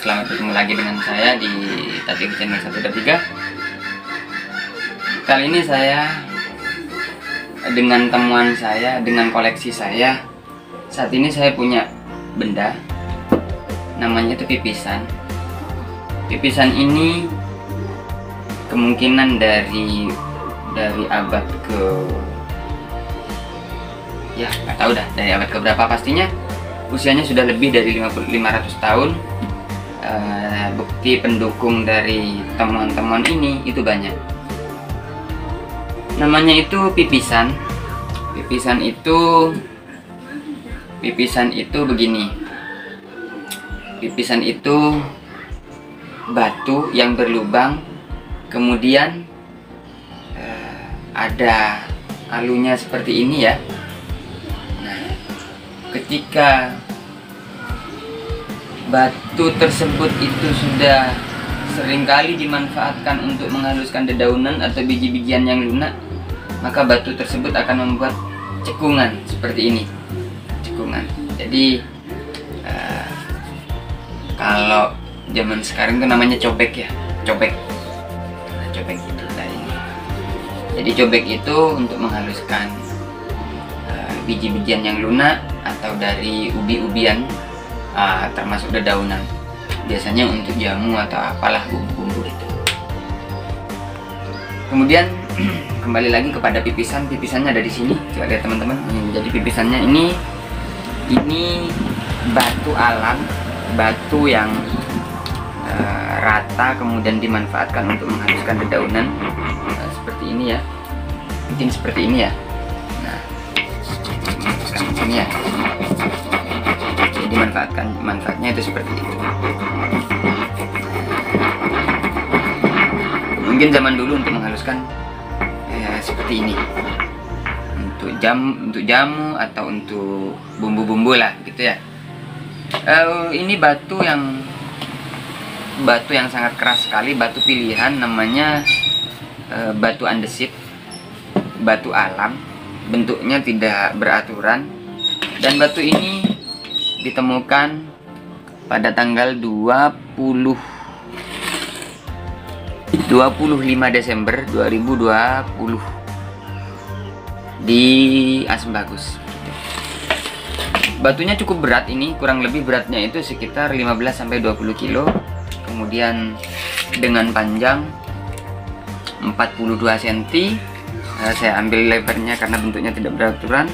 selamat bertemu lagi dengan saya di Tati Channel 123. Kali ini saya dengan temuan saya, dengan koleksi saya. Saat ini saya punya benda namanya itu pipisan. Pipisan ini kemungkinan dari abad ke, ya nggak tahu dah dari abad keberapa pastinya. Usianya sudah lebih dari 500 tahun. Bukti pendukung dari temuan-temuan ini itu banyak. Namanya itu pipisan. Pipisan itu begini. Pipisan itu batu yang berlubang, kemudian ada alunya seperti ini ya. Ketika batu tersebut itu sudah seringkali dimanfaatkan untuk menghaluskan dedaunan atau biji-bijian yang lunak, maka batu tersebut akan membuat cekungan seperti ini. Cekungan. Jadi kalau zaman sekarang itu namanya cobek ya, cobek. Cobek itu tadi. Jadi cobek itu untuk menghaluskan biji-bijian yang lunak atau dari ubi-ubian, termasuk dedaunan, biasanya untuk jamu atau apalah bumbu-bumbu itu. Kemudian kembali lagi kepada pipisan. Pipisannya ada di sini, coba lihat teman-teman. Jadi pipisannya ini batu alam, batu yang rata kemudian dimanfaatkan untuk menghaluskan dedaunan, seperti ini ya, mungkin seperti ini ya. Ini ya, jadi manfaatnya itu seperti itu. Mungkin zaman dulu untuk menghaluskan seperti ini, untuk jamu atau untuk bumbu-bumbu lah gitu ya. Ini batu yang sangat keras sekali, batu pilihan, namanya batu andesit, batu alam, bentuknya tidak beraturan. Dan batu ini ditemukan pada tanggal 25 Desember 2020 di Asem Bagus. Batunya cukup berat, ini kurang lebih beratnya itu sekitar 15-20 kilo. Kemudian dengan panjang 42 cm. Saya ambil lebarnya karena bentuknya tidak beraturan.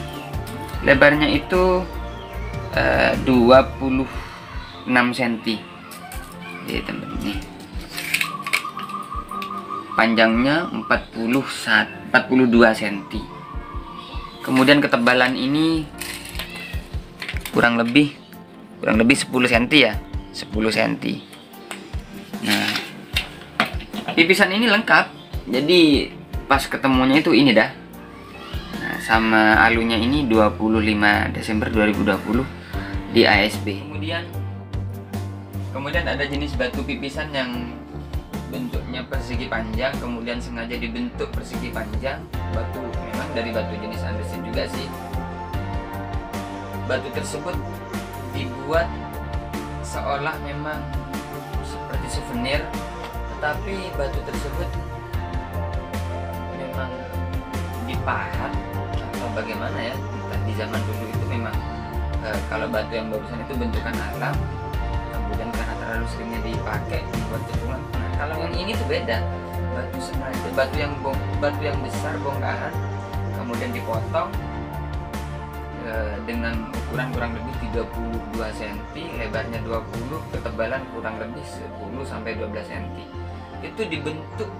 Lebarnya itu 26 cm. Jadi teman ini. Panjangnya 42 cm. Kemudian ketebalan ini kurang lebih 10 cm ya, 10 cm. Nah, pipisan ini lengkap. Jadi pas ketemunya itu ini dah. Nah, sama alunya ini 25 Desember 2020 di ASB. Kemudian ada jenis batu pipisan yang bentuknya persegi panjang, kemudian sengaja dibentuk persegi panjang. Batu memang dari batu jenis andesit juga sih. Batu tersebut dibuat seolah memang seperti souvenir, tetapi batu tersebut memang dipahat atau bagaimana ya, entah di zaman dulu itu memang kalau batu yang barusan itu bentukan alam, kemudian karena terlalu seringnya dipakai membuat cekungan. Nah, kalau yang ini tuh beda, batu sengaja, batu yang besar bongkahan, kemudian dipotong dengan ukuran kurang lebih 32 cm, lebarnya 20, ketebalan kurang lebih 10-12 cm. Itu dibentuk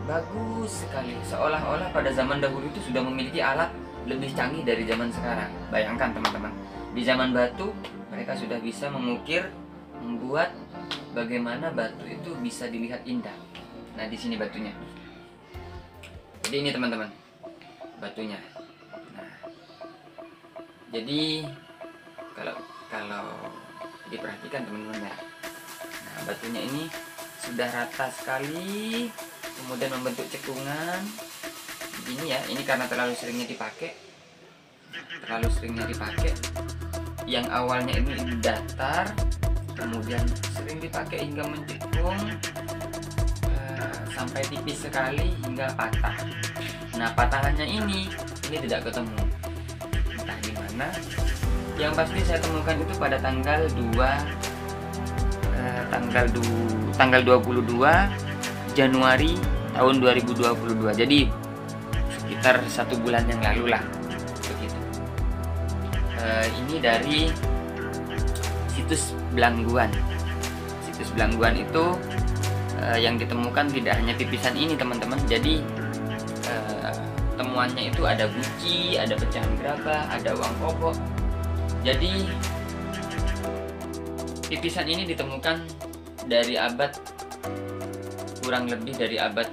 bagus sekali, seolah-olah pada zaman dahulu itu sudah memiliki alat lebih canggih dari zaman sekarang. Bayangkan teman-teman, di zaman batu mereka sudah bisa mengukir, membuat bagaimana batu itu bisa dilihat indah. Nah, di sini batunya. Jadi ini teman-teman, batunya. Nah, jadi kalau diperhatikan teman-teman ya. Nah, batunya ini sudah rata sekali, kemudian membentuk cekungan begini ya. Ini karena terlalu seringnya dipakai, yang awalnya ini datar, kemudian sering dipakai hingga menjepung, sampai tipis sekali hingga patah. Nah, patahannya ini tidak ketemu, entah di mana. Yang pasti saya temukan itu pada tanggal 22 Januari tahun 2022. Jadi sekitar 1 bulan yang lalu lah, begitu. Ini dari situs Belangguan. Situs Belangguan itu yang ditemukan tidak hanya pipisan ini, teman-teman. Jadi temuannya itu ada guci, ada pecahan gerabah, ada uang kobok. Jadi pipisan ini ditemukan dari kurang lebih dari abad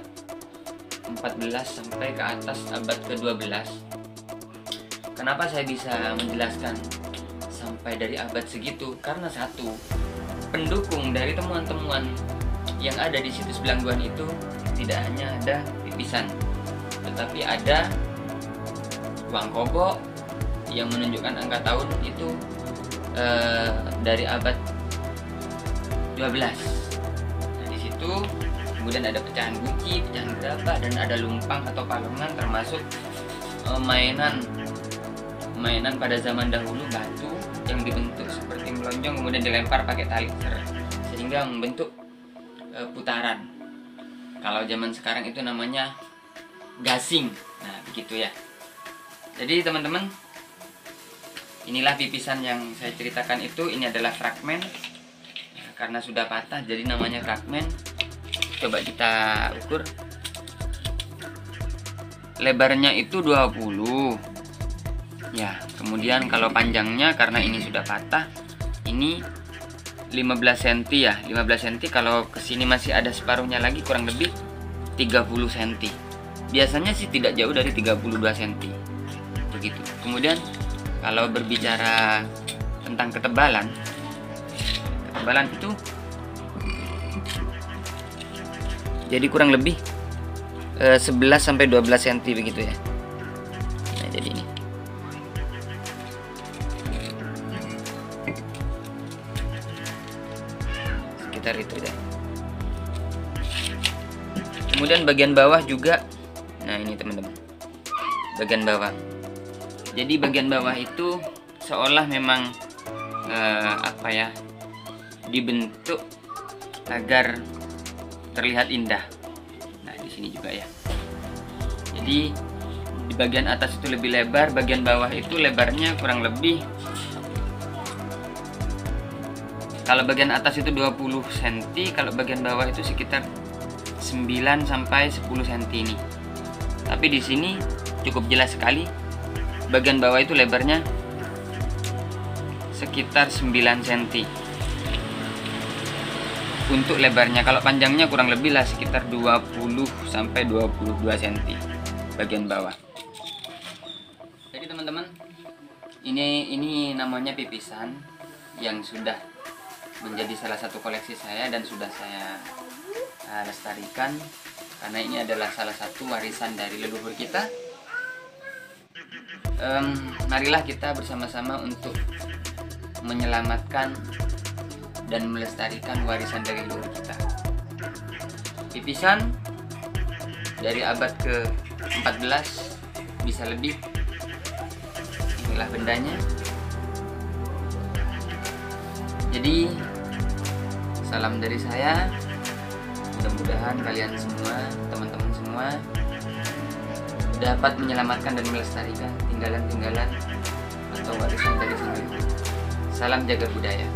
14 sampai ke atas abad ke-12. Kenapa saya bisa menjelaskan sampai dari abad segitu? Karena satu, pendukung dari temuan-temuan yang ada di situs Belangguan itu tidak hanya ada pipisan, tetapi ada uang kobok yang menunjukkan angka tahun itu dari abad 12. Nah, di situ kemudian ada pecahan guci, pecahan gerabah, dan ada lumpang atau palungan, termasuk mainan pada zaman dahulu, batu yang dibentuk seperti melonjong kemudian dilempar pakai tali sehingga membentuk putaran. Kalau zaman sekarang itu namanya gasing. Nah, begitu ya. Jadi teman-teman, inilah pipisan yang saya ceritakan itu. Ini adalah fragmen. Nah, karena sudah patah jadi namanya fragmen. Coba kita ukur. Lebarnya itu 20. Ya, kemudian kalau panjangnya karena ini sudah patah, ini 15 cm ya. 15 cm, kalau kesini masih ada separuhnya lagi, kurang lebih 30 cm. Biasanya sih tidak jauh dari 32 cm. Begitu. Kemudian kalau berbicara tentang ketebalan itu jadi kurang lebih 11 sampai 12 cm begitu ya. Nah, jadi ini sekitar itu deh. Kemudian bagian bawah juga. Nah, ini teman-teman, bagian bawah. Jadi bagian bawah itu seolah memang dibentuk agar terlihat indah. Nah, di sini juga ya. Jadi di bagian atas itu lebih lebar, bagian bawah itu lebarnya kurang lebih, kalau bagian atas itu 20 cm, kalau bagian bawah itu sekitar 9 sampai 10 cm ini. Tapi di sini cukup jelas sekali. Bagian bawah itu lebarnya sekitar 9 cm untuk lebarnya. Kalau panjangnya kurang lebih lah sekitar 20 sampai 22 cm bagian bawah. Jadi teman-teman, ini namanya pipisan yang sudah menjadi salah satu koleksi saya dan sudah saya lestarikan karena ini adalah salah satu warisan dari leluhur kita. Marilah kita bersama-sama untuk menyelamatkan dan melestarikan warisan dari leluhur kita. Pipisan dari abad ke-14 bisa lebih. Inilah bendanya. Jadi salam dari saya. Mudah-mudahan kalian semua, teman-teman semua, dapat menyelamatkan dan melestarikan tinggalan-tinggalan atau warisan dari sini. Salam jaga budaya.